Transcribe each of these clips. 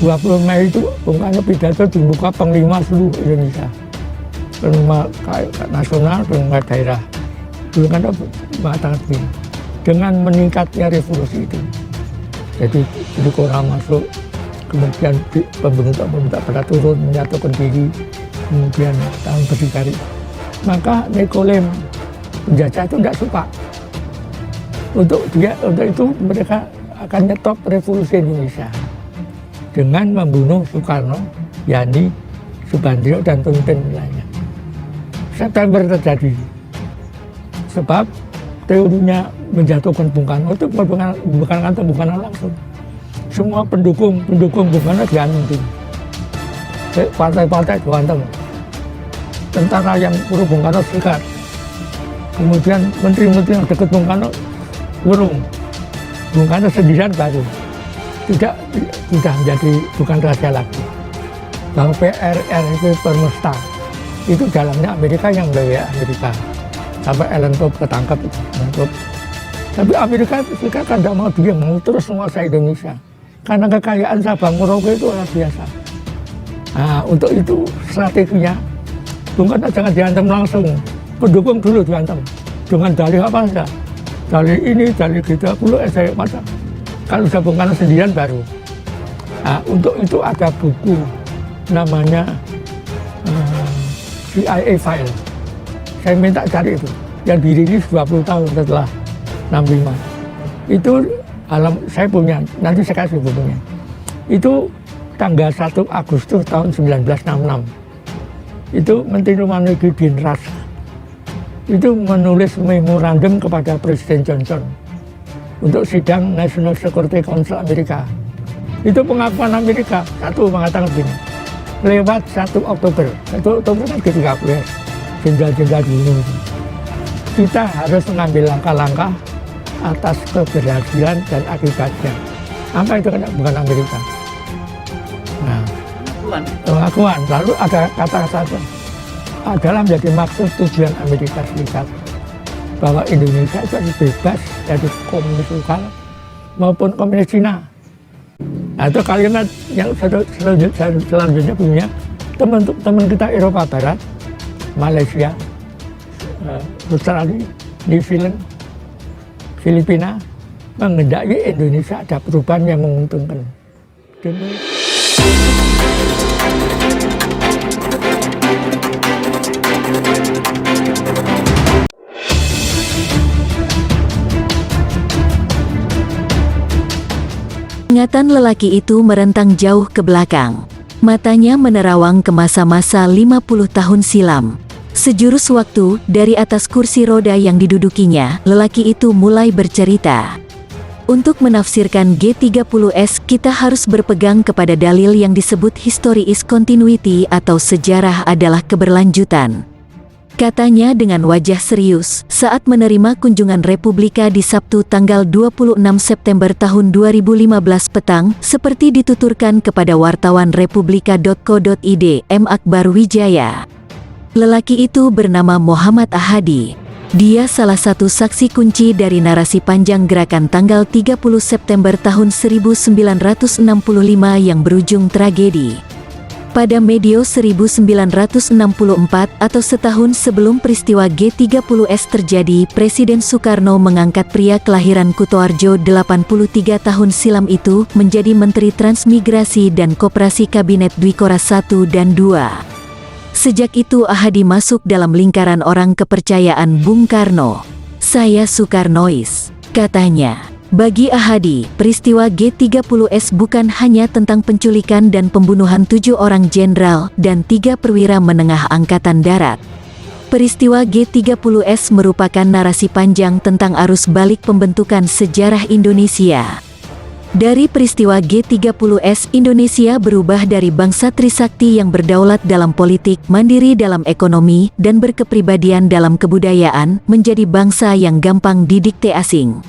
20 Mei itu Bung Karno pidato di muka Panglima seluruh Indonesia, Panglima nasional, Panglima daerah. Bung Karno mengatakan begini, dengan meningkatnya revolusi itu, jadi orang masuk, kemudian pembentuk pada turun, menyatukan diri, kemudian tahun berdikari, maka Nikolem penjajah itu tidak suka. Untuk itu mereka akan nyetop revolusi Indonesia dengan membunuh Soekarno, Yani, Subandrio, dan pemimpin lainnya. September terjadi. Sebab teorinya menjatuhkan Bung Karno itu bukan langsung. Semua pendukung Bung Karno diantem. Partai-partai diantem. Tentara yang pro Bung Karno sikat. Kemudian menteri-menteri yang dekat Bung Karno urung. Bung Karno sendirian baru. Tidak menjadi bukan rahasia lagi. Bahwa PRR itu Permesta itu dalamnya Amerika yang membela Amerika. Sampai Ellen Pope ketangkap itu. Tapi Amerika Serikat kan tidak mau diam, mau terus menguasai Indonesia. Karena kekayaan Sabang Merauke itu luar biasa. Nah, untuk itu strateginya Bung Karno jangan diantem langsung. Pendukung dulu diantem. Dengan dalih apa saja. Dalih ini, dalih G20, saya macam. Kalau sudah Bung Karno sendirian baru. Nah, untuk itu ada buku namanya CIA File. Saya minta cari itu. Yang dirilis 20 tahun setelah 65. Itu saya punya, nanti saya kasih bukunya. Itu tanggal 1 Agustus tahun 1966. Itu Menteri Luar Negeri Dean Rusk itu menulis memorandum kepada Presiden Johnson untuk sidang National Security Council Amerika. Itu pengakuan Amerika. Satu mengatakan begini, lewat 1 Oktober kan G30 ya, jenderal-jenderal dulu. Kita harus mengambil langkah-langkah atas keberhasilan dan akibatnya. Apa itu kan bukan Amerika. Nah, pengakuan. Lalu ada kata-kata adalah menjadi maksud tujuan Amerika Serikat bahwa Indonesia itu harus bebas dari komunis lokal maupun komunis Cina. Nah, itu kalimat yang selanjutnya punya teman-teman kita Eropa Barat, Malaysia, Australia, New Zealand, Filipina menghendaki Indonesia ada perubahan yang menguntungkan. Ingatan lelaki itu merentang jauh ke belakang. Matanya menerawang ke masa-masa 50 tahun silam. Sejurus waktu, dari atas kursi roda yang didudukinya, lelaki itu mulai bercerita. Untuk menafsirkan G30S, kita harus berpegang kepada dalil yang disebut history is continuity atau sejarah adalah keberlanjutan. Katanya dengan wajah serius saat menerima kunjungan Republika di Sabtu tanggal 26 September tahun 2015 petang, seperti dituturkan kepada wartawan republika.co.id, M. Akbar Wijaya. Lelaki itu bernama Muhammad Ahadi. Dia salah satu saksi kunci dari narasi panjang gerakan tanggal 30 September tahun 1965 yang berujung tragedi. Pada medio 1964 atau setahun sebelum peristiwa G30S terjadi, Presiden Soekarno mengangkat pria kelahiran Kutoarjo 83 tahun silam itu menjadi Menteri Transmigrasi dan Koperasi Kabinet Dwikora I dan II. Sejak itu Ahadi masuk dalam lingkaran orang kepercayaan Bung Karno. Saya Soekarnois, katanya. Bagi Ahadi, peristiwa G30S bukan hanya tentang penculikan dan pembunuhan 7 orang jenderal dan 3 perwira menengah Angkatan Darat. Peristiwa G30S merupakan narasi panjang tentang arus balik pembentukan sejarah Indonesia. Dari peristiwa G30S, Indonesia berubah dari bangsa Trisakti yang berdaulat dalam politik, mandiri dalam ekonomi, dan berkepribadian dalam kebudayaan, menjadi bangsa yang gampang didikte asing.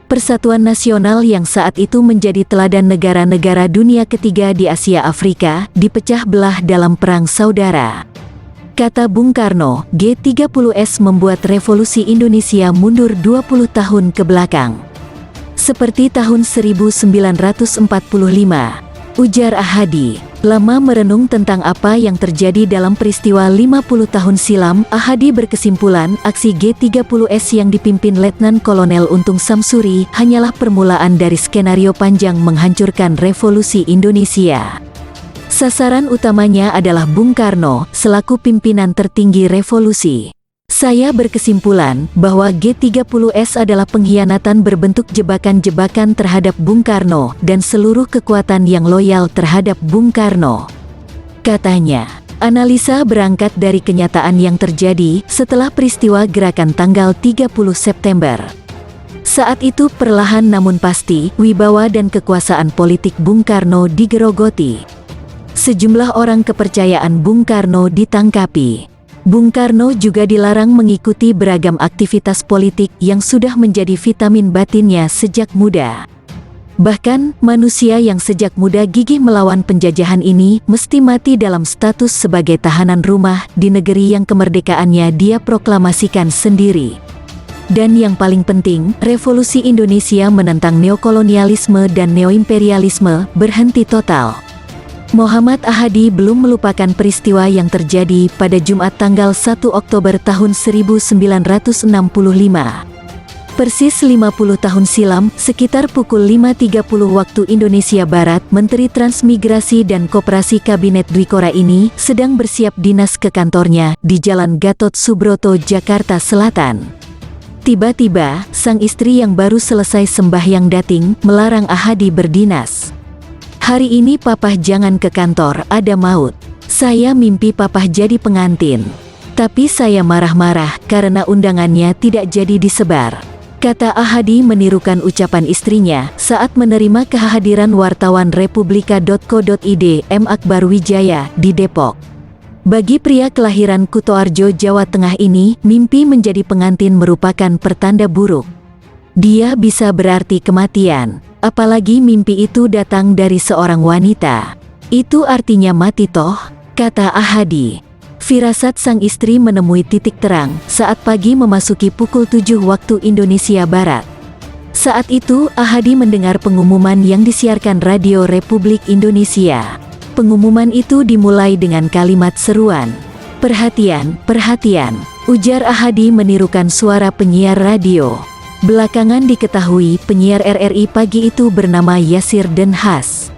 Persatuan Nasional yang saat itu menjadi teladan negara-negara dunia ketiga di Asia Afrika, dipecah belah dalam Perang Saudara. Kata Bung Karno, G30S membuat revolusi Indonesia mundur 20 tahun ke belakang. Seperti tahun 1945, ujar Ahadi. Lama merenung tentang apa yang terjadi dalam peristiwa 50 tahun silam, Ahadi berkesimpulan aksi G30S yang dipimpin Letnan Kolonel Untung Samsuri hanyalah permulaan dari skenario panjang menghancurkan revolusi Indonesia. Sasaran utamanya adalah Bung Karno selaku pimpinan tertinggi revolusi. Saya berkesimpulan bahwa G30S adalah pengkhianatan berbentuk jebakan-jebakan terhadap Bung Karno dan seluruh kekuatan yang loyal terhadap Bung Karno, katanya. Analisa berangkat dari kenyataan yang terjadi setelah peristiwa gerakan tanggal 30 September. Saat itu perlahan namun pasti, wibawa dan kekuasaan politik Bung Karno digerogoti. Sejumlah orang kepercayaan Bung Karno ditangkapi. Bung Karno juga dilarang mengikuti beragam aktivitas politik yang sudah menjadi vitamin batinnya sejak muda. Bahkan, manusia yang sejak muda gigih melawan penjajahan ini mesti mati dalam status sebagai tahanan rumah di negeri yang kemerdekaannya dia proklamasikan sendiri. Dan yang paling penting, revolusi Indonesia menentang neokolonialisme dan neoimperialisme berhenti total. Muhammad Ahadi belum melupakan peristiwa yang terjadi pada Jumat tanggal 1 Oktober tahun 1965. Persis 50 tahun silam, sekitar pukul 5.30 waktu Indonesia Barat, Menteri Transmigrasi dan Koperasi Kabinet Dwikora ini sedang bersiap dinas ke kantornya di Jalan Gatot Subroto, Jakarta Selatan. Tiba-tiba, sang istri yang baru selesai sembahyang dating melarang Ahadi berdinas. "Hari ini Papah jangan ke kantor, ada maut. Saya mimpi Papah jadi pengantin. Tapi saya marah-marah karena undangannya tidak jadi disebar," kata Ahadi menirukan ucapan istrinya saat menerima kehadiran wartawan Republika.co.id M. Akbar Wijaya di Depok. Bagi pria kelahiran Kutoarjo, Jawa Tengah ini, mimpi menjadi pengantin merupakan pertanda buruk. Dia bisa berarti kematian. Apalagi mimpi itu datang dari seorang wanita. Itu artinya mati toh, kata Ahadi. Firasat sang istri menemui titik terang saat pagi memasuki pukul 7 waktu Indonesia Barat. Saat itu Ahadi mendengar pengumuman yang disiarkan Radio Republik Indonesia. Pengumuman itu dimulai dengan kalimat seruan. "Perhatian, perhatian," ujar Ahadi menirukan suara penyiar radio. Belakangan diketahui penyiar RRI pagi itu bernama Yasir Denhas.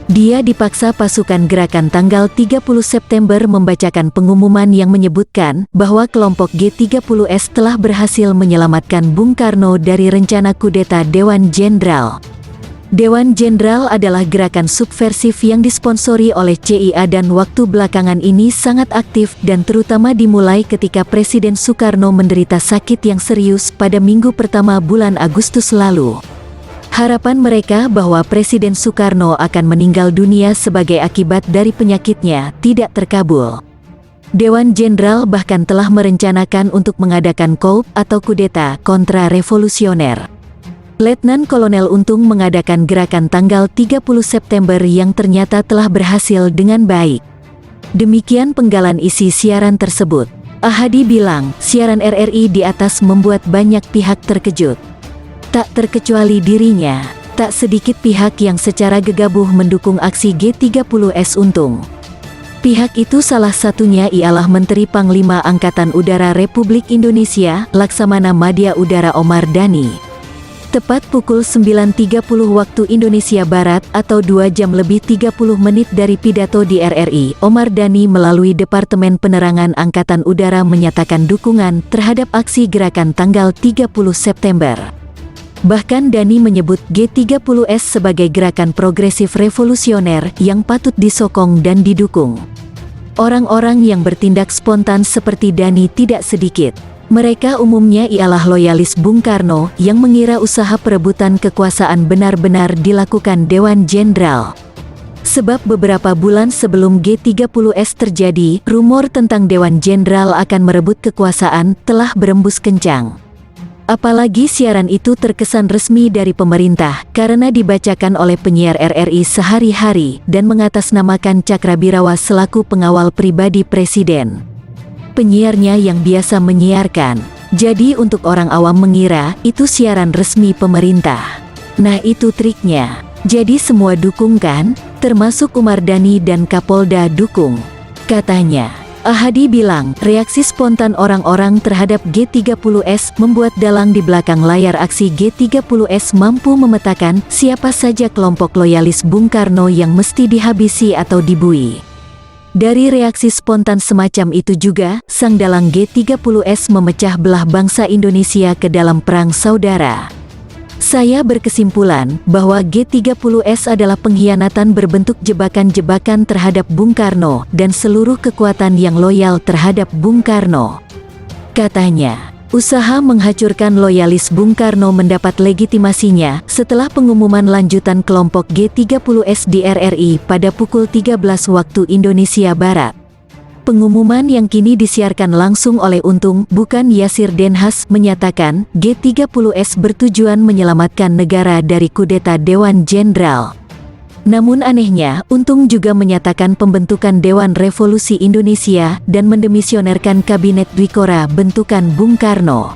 Dia dipaksa pasukan gerakan tanggal 30 September membacakan pengumuman yang menyebutkan bahwa kelompok G30S telah berhasil menyelamatkan Bung Karno dari rencana kudeta Dewan Jenderal. Dewan Jenderal adalah gerakan subversif yang disponsori oleh CIA dan waktu belakangan ini sangat aktif dan terutama dimulai ketika Presiden Soekarno menderita sakit yang serius pada minggu pertama bulan Agustus lalu. Harapan mereka bahwa Presiden Soekarno akan meninggal dunia sebagai akibat dari penyakitnya tidak terkabul. Dewan Jenderal bahkan telah merencanakan untuk mengadakan coup atau kudeta kontra-revolusioner. Letnan Kolonel Untung mengadakan gerakan tanggal 30 September yang ternyata telah berhasil dengan baik. Demikian penggalan isi siaran tersebut. Ahadi bilang, siaran RRI di atas membuat banyak pihak terkejut. Tak terkecuali dirinya, tak sedikit pihak yang secara gegabah mendukung aksi G30S Untung. Pihak itu salah satunya ialah Menteri Panglima Angkatan Udara Republik Indonesia, Laksamana Madya Udara Omar Dhani. Tepat pukul 9.30 waktu Indonesia Barat atau 2 jam lebih 30 menit dari pidato di RRI, Omar Dhani melalui Departemen Penerangan Angkatan Udara menyatakan dukungan terhadap aksi gerakan tanggal 30 September. Bahkan Dhani menyebut G30S sebagai gerakan progresif revolusioner yang patut disokong dan didukung. Orang-orang yang bertindak spontan seperti Dhani tidak sedikit. Mereka umumnya ialah loyalis Bung Karno yang mengira usaha perebutan kekuasaan benar-benar dilakukan Dewan Jenderal. Sebab beberapa bulan sebelum G30S terjadi, rumor tentang Dewan Jenderal akan merebut kekuasaan telah berembus kencang. Apalagi siaran itu terkesan resmi dari pemerintah karena dibacakan oleh penyiar RRI sehari-hari dan mengatasnamakan Cakrabirawa selaku pengawal pribadi Presiden. Penyiarnya yang biasa menyiarkan. Jadi untuk orang awam mengira itu siaran resmi pemerintah. Nah itu triknya. Jadi semua dukung kan? Termasuk Umar Dhani dan Kapolda dukung, katanya. Ahadi bilang, reaksi spontan orang-orang terhadap G30S membuat dalang di belakang layar aksi G30S mampu memetakan siapa saja kelompok loyalis Bung Karno yang mesti dihabisi atau dibui. Dari reaksi spontan semacam itu juga, sang dalang G30S memecah belah bangsa Indonesia ke dalam perang saudara. Saya berkesimpulan bahwa G30S adalah pengkhianatan berbentuk jebakan-jebakan terhadap Bung Karno dan seluruh kekuatan yang loyal terhadap Bung Karno, katanya. Usaha menghacurkan loyalis Bung Karno mendapat legitimasinya setelah pengumuman lanjutan kelompok G30S di RRI pada pukul 13 waktu Indonesia Barat. Pengumuman yang kini disiarkan langsung oleh Untung, bukan Yasir Denhas, menyatakan G30S bertujuan menyelamatkan negara dari kudeta Dewan Jenderal. Namun anehnya, Untung juga menyatakan pembentukan Dewan Revolusi Indonesia dan mendemisionerkan Kabinet Dwikora bentukan Bung Karno.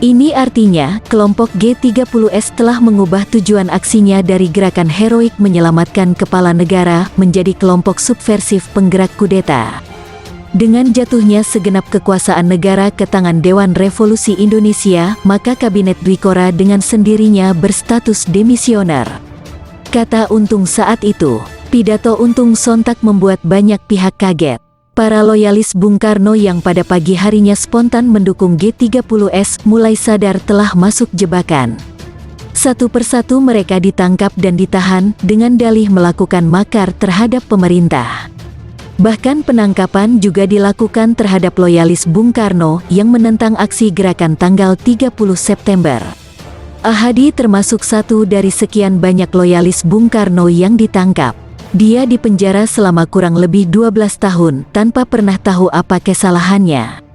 Ini artinya, kelompok G30S telah mengubah tujuan aksinya dari gerakan heroik menyelamatkan kepala negara menjadi kelompok subversif penggerak kudeta. Dengan jatuhnya segenap kekuasaan negara ke tangan Dewan Revolusi Indonesia, maka Kabinet Dwikora dengan sendirinya berstatus demisioner, kata Untung saat itu. Pidato Untung sontak membuat banyak pihak kaget. Para loyalis Bung Karno yang pada pagi harinya spontan mendukung G30S mulai sadar telah masuk jebakan. Satu persatu mereka ditangkap dan ditahan dengan dalih melakukan makar terhadap pemerintah. Bahkan penangkapan juga dilakukan terhadap loyalis Bung Karno yang menentang aksi gerakan tanggal 30 September. Ahadi termasuk satu dari sekian banyak loyalis Bung Karno yang ditangkap. Dia dipenjara selama kurang lebih 12 tahun tanpa pernah tahu apa kesalahannya.